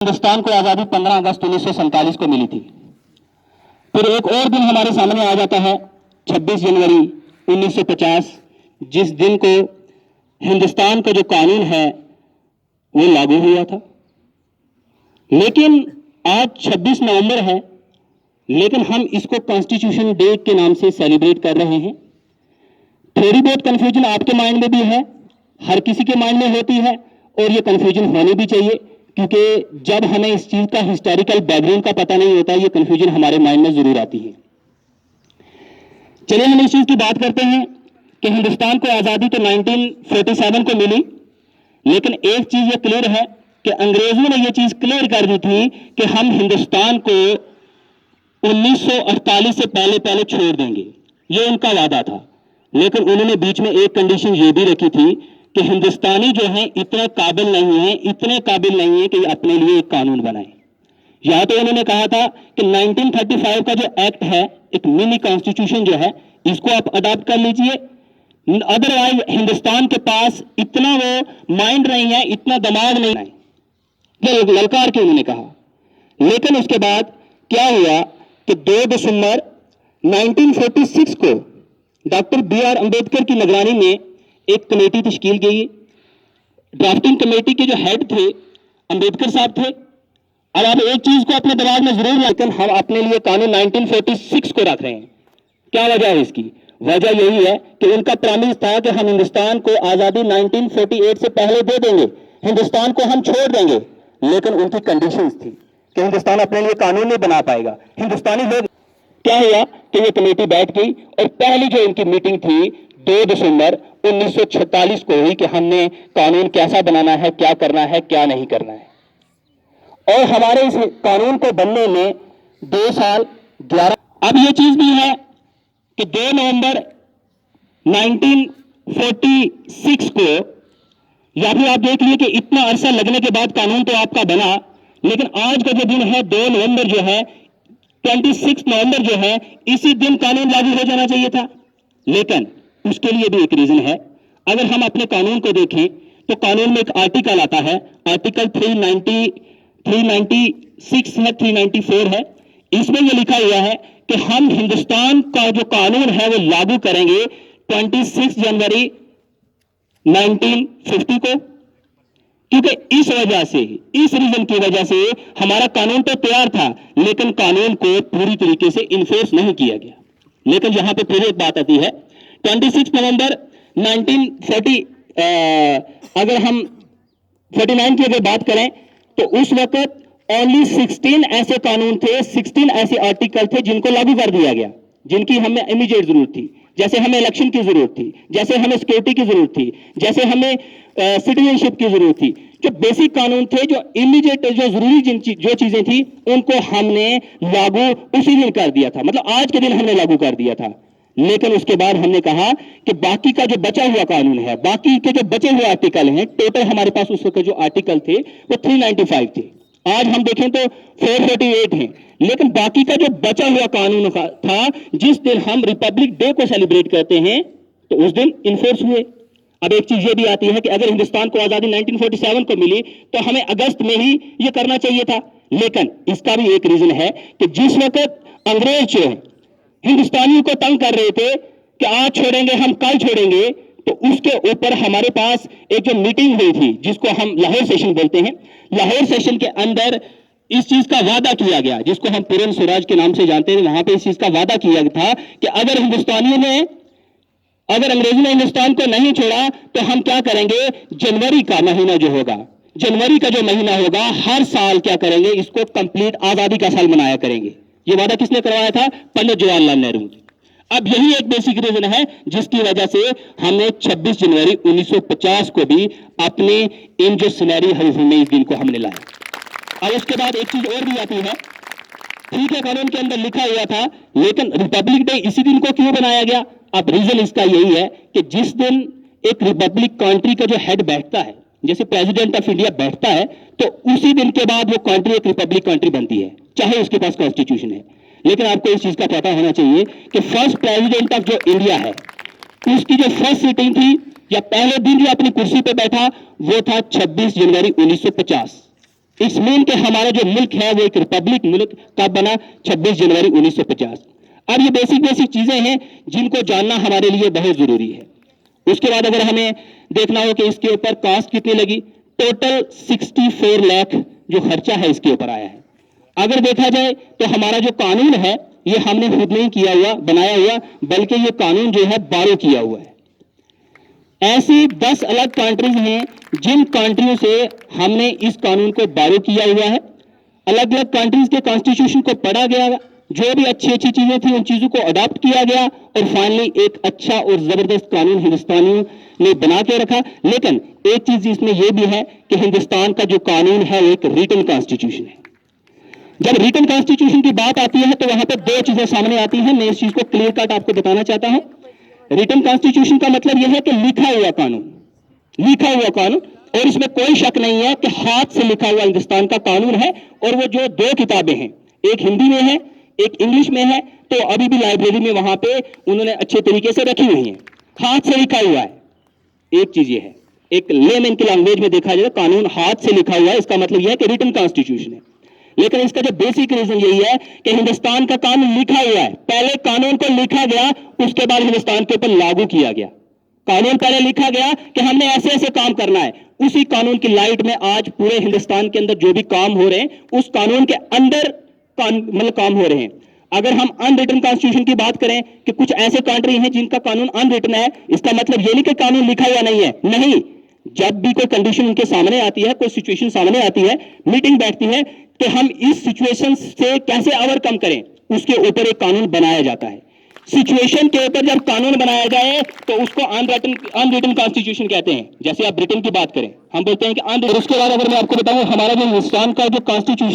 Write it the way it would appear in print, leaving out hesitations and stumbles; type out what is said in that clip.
हिंदुस्तान को आज़ादी 15 अगस्त 1947 को मिली थी। फिर एक और दिन हमारे सामने आ जाता है 26 जनवरी 1950, जिस दिन को हिंदुस्तान का जो कानून है वो लागू हुआ था। लेकिन आज 26 नवंबर है, लेकिन हम इसको कॉन्स्टिट्यूशन डे के नाम से सेलिब्रेट कर रहे हैं। थोड़ी बहुत कंफ्यूजन आपके माइंड में भी है, हर किसी के माइंड में होती है, और ये कंफ्यूजन होनी भी चाहिए, क्योंकि जब हमें इस चीज का हिस्टोरिकल बैकग्राउंड का पता नहीं होता, ये कंफ्यूजन हमारे माइंड में जरूर आती है। चलिए हम इस चीज की बात करते हैं कि हिंदुस्तान को आजादी तो 1947 को मिली, लेकिन एक चीज ये क्लियर है कि अंग्रेजों ने ये चीज क्लियर कर दी थी कि हम हिंदुस्तान को 1948 से पहले पहले छोड़ देंगे, ये उनका वादा था। लेकिन उन्होंने बीच में एक कंडीशन ये भी रखी थी कि हिंदुस्तानी जो हैं इतने काबिल नहीं है कि अपने लिए एक कानून बनाए। या तो उन्होंने कहा था कि 1935 का जो एक्ट है, एक मिनी कॉन्स्टिट्यूशन जो है, इसको आप अडॉप्ट कर लीजिए, अदरवाइज हिंदुस्तान के पास इतना वो माइंड नहीं है, इतना दिमाग नहीं है, ये ललकार के उन्होंने कहा। लेकिन उसके बाद क्या हुआ कि 2 दिसंबर 1946 को डॉक्टर बी.आर. अंबेडकर की निगरानी में एक कमेटी तश्कील की। ड्राफ्टिंग कमेटी के जो हेड थे अंबेडकर साहब थे। और आप एक चीज को अपने दिमाग में जरूर रखें, हम अपने लिए कानून 1946 को रख रहे हैं। क्या वजह है इसकी? वजह यही है कि उनका प्रॉमिस था कि हम हिंदुस्तान को आजादी 1948 से पहले दे देंगे, हिंदुस्तान को हम छोड़ देंगे। लेकिन उनकी कंडीशंस थी कि हिंदुस्तान अपने लिए कानून नहीं बना पाएगा। हिंदुस्तानी लोग, क्या हुआ कि ये कमेटी बैठ गई और पहली जो इनकी मीटिंग थी 2 दिसंबर 1946 को हुई कि हमने कानून कैसा बनाना है, क्या करना है, क्या नहीं करना है। और हमारे इस कानून को बनने में 2 साल 11। अब ये चीज भी है कि 2 नवंबर 1946 को, या फिर आप देख लिए कि इतना अरसा लगने के बाद कानून तो आपका बना, लेकिन आज का जो दिन है 2 नवंबर जो है, 26 नवंबर जो है, इसी दिन कानून लागू हो जाना चाहिए था। लेकिन उसके लिए भी एक रीजन है। अगर हम अपने कानून को देखें तो कानून में एक आर्टिकल आता है, आर्टिकल 396 है, 394 है। इसमें यह लिखा हुआ है कि हम हिंदुस्तान का जो कानून है वो लागू करेंगे 26 जनवरी 1950 को, क्योंकि इस वजह से, इस रीजन की वजह से हमारा कानून तो तैयार था, लेकिन कानून को पूरी तरीके से इन्फोर्स नहीं किया गया। लेकिन यहां पे फिर एक बात आती है, 26 नवंबर 1940, अगर हम 49 की अगर बात करें तो उस वक्त ओनली 16 ऐसे कानून थे, 16 ऐसे आर्टिकल थे जिनको लागू कर दिया गया, जिनकी हमें इमीडिएट जरूरत थी। जैसे हमें इलेक्शन की जरूरत थी, जैसे हमें सिक्योरिटी की जरूरत थी, जैसे हमें सिटीजनशिप की जरूरत थी। जो बेसिक कानून थे, जो इमीडिएट, जो जरूरी जो चीजें थी, उनको हमने लागू उसी दिन कर दिया था, मतलब आज के दिन हमने लागू कर दिया था। लेकिन उसके बाद हमने कहा कि बाकी का जो बचा हुआ कानून है, बाकी के जो बचे हुए आर्टिकल हैं, टोटल हमारे पास उस वक्त जो आर्टिकल थे वो 395 थे, आज हम देखें तो 448 हैं। लेकिन बाकी का जो बचा हुआ कानून था, जिस दिन हम रिपब्लिक डे को सेलिब्रेट करते हैं, तो उस दिन इन्फोर्स हुए। अब एक चीज ये भी आती है कि अगर हिंदुस्तान को आजादी 1947 को मिली तो हमें अगस्त में ही ये करना चाहिए था। लेकिन इसका भी एक रीजन है कि जिस वक्त अंग्रेज जो है हिंदुस्तानियों को तंग कर रहे थे कि आज छोड़ेंगे, हम कल छोड़ेंगे, तो उसके ऊपर हमारे पास एक जो मीटिंग हुई थी, जिसको हम लाहौर सेशन बोलते हैं, लाहौर सेशन के अंदर इस चीज का वादा किया गया, जिसको हम पूर्ण स्वराज के नाम से जानते हैं। वहां पे इस चीज का वादा किया था कि अगर अंग्रेजों ने हिंदुस्तान को नहीं छोड़ा तो हम क्या करेंगे, जनवरी का महीना जो होगा, जनवरी का जो महीना होगा, हर साल क्या करेंगे, इसको कंप्लीट आजादी का साल मनाया करेंगे। ये वादा किसने करवाया था? पंडित जवाहरलाल नेहरू। अब यही एक बेसिक रीजन है जिसकी वजह से हमने 26 जनवरी 1950 को भी अपने इन जो सिनेरी हरीफ में इस दिन को हमने लाया। और उसके बाद एक चीज और भी आती है, ठीक है कानून के अंदर लिखा हुआ था, लेकिन रिपब्लिक डे इसी दिन को क्यों बनाया गया? अब रीजन इसका यही है कि जिस दिन एक रिपब्लिक कंट्री का जो हेड बैठता है, जैसे प्रेसिडेंट ऑफ इंडिया बैठता है, तो उसी दिन के बाद वो कंट्री एक रिपब्लिक कंट्री बनती है, चाहे उसके पास कॉन्स्टिट्यूशन है। लेकिन आपको इस चीज का पता होना चाहिए कि फर्स्ट प्रेसिडेंट ऑफ जो इंडिया है, उसकी जो फर्स्ट सीटिंग थी या पहले दिन जो अपनी कुर्सी पे बैठा, वो था 26 जनवरी 1950। इट्स मीन कि हमारा जो मुल्क है वो एक रिपब्लिक मुल्क कब बना? 26 जनवरी 1950। अब ये बेसिक बेसिक चीजें हैं जिनको जानना हमारे लिए बहुत जरूरी है। उसके बाद अगर हमें देखना हो कि इसके ऊपर कास्ट कितनी लगी, टोटल 64 लाख जो खर्चा है इसके ऊपर आया है। अगर देखा जाए तो हमारा जो कानून है ये हमने खुद नहीं किया हुआ, बनाया हुआ, बल्कि ये कानून जो है बारो किया हुआ है। ऐसी 10 अलग कंट्रीज हैं जिन कंट्रियों से हमने इस कानून को बारो किया हुआ है। अलग अलग कंट्रीज के कॉन्स्टिट्यूशन को पढ़ा गया, जो भी अच्छी अच्छी चीजें थी उन चीजों को अडॉप्ट किया गया और फाइनली एक अच्छा और जबरदस्त कानून हिंदुस्तानियों ने बना के रखा। लेकिन एक चीज इसमें यह भी है कि हिंदुस्तान का जो कानून है वो एक रिटन कॉन्स्टिट्यूशन है। जब रिटन कॉन्स्टिट्यूशन की बात आती है तो वहां पर दो चीजें सामने आती हैं। मैं इस चीज को क्लियर कट आपको बताना चाहता हूं। रिटन कॉन्स्टिट्यूशन का मतलब यह है कि लिखा हुआ कानून, लिखा हुआ कानून, और इसमें कोई शक नहीं है कि हाथ से लिखा हुआ हिंदुस्तान का कानून है। और वो जो दो किताबें हैं, एक हिंदी में है एक इंग्लिश में है, तो अभी भी लाइब्रेरी में वहां पे उन्होंने अच्छे तरीके से रखी हुई है, हाथ से लिखा हुआ है। एक चीज ये है, एक लेमैन की लैंग्वेज में देखा जाए कानून हाथ से लिखा हुआ है, इसका मतलब यह है कि रिटन कॉन्स्टिट्यूशन है। लेकिन इसका जो बेसिक रीजन यही है कि हिंदुस्तान का कानून लिखा हुआ है। पहले कानून को लिखा गया, उसके बाद हिंदुस्तान के ऊपर लागू किया गया। कानून पहले लिखा गया कि हमने ऐसे ऐसे काम करना है, उसी कानून की लाइट में आज पूरे हिंदुस्तान के अंदर जो भी काम हो रहे हैं उस कानून के अंदर मतलब काम हो रहे हैं। अगर हम अनरिटन कॉन्स्टिट्यूशन की बात करें कि कुछ ऐसे कंट्री हैं जिनका कानून अनरिटन है, इसका मतलब ये नहीं कि कानून लिखा हुआ नहीं है, नहीं। जब भी कोई कंडीशन उनके सामने आती है, कोई सिचुएशन सामने आती है, मीटिंग बैठती है कि हम इस सिचुएशन से कैसे ओवरकम करें, उसके ऊपर एक कानून बनाया जाता है। सिचुएशन के ऊपर जब कानून बनाया जाए तो उसको अनरिटन कॉन्स्टिट्यूशन कहते हैं। जैसे आप ब्रिटेन की बात करें, हम बोलते हैं कि अनरिटन। उसके बाद अगर मैं आपको बताऊं, हमारा जो हिंदुस्तान का जो कॉन्स्टिट्यूशन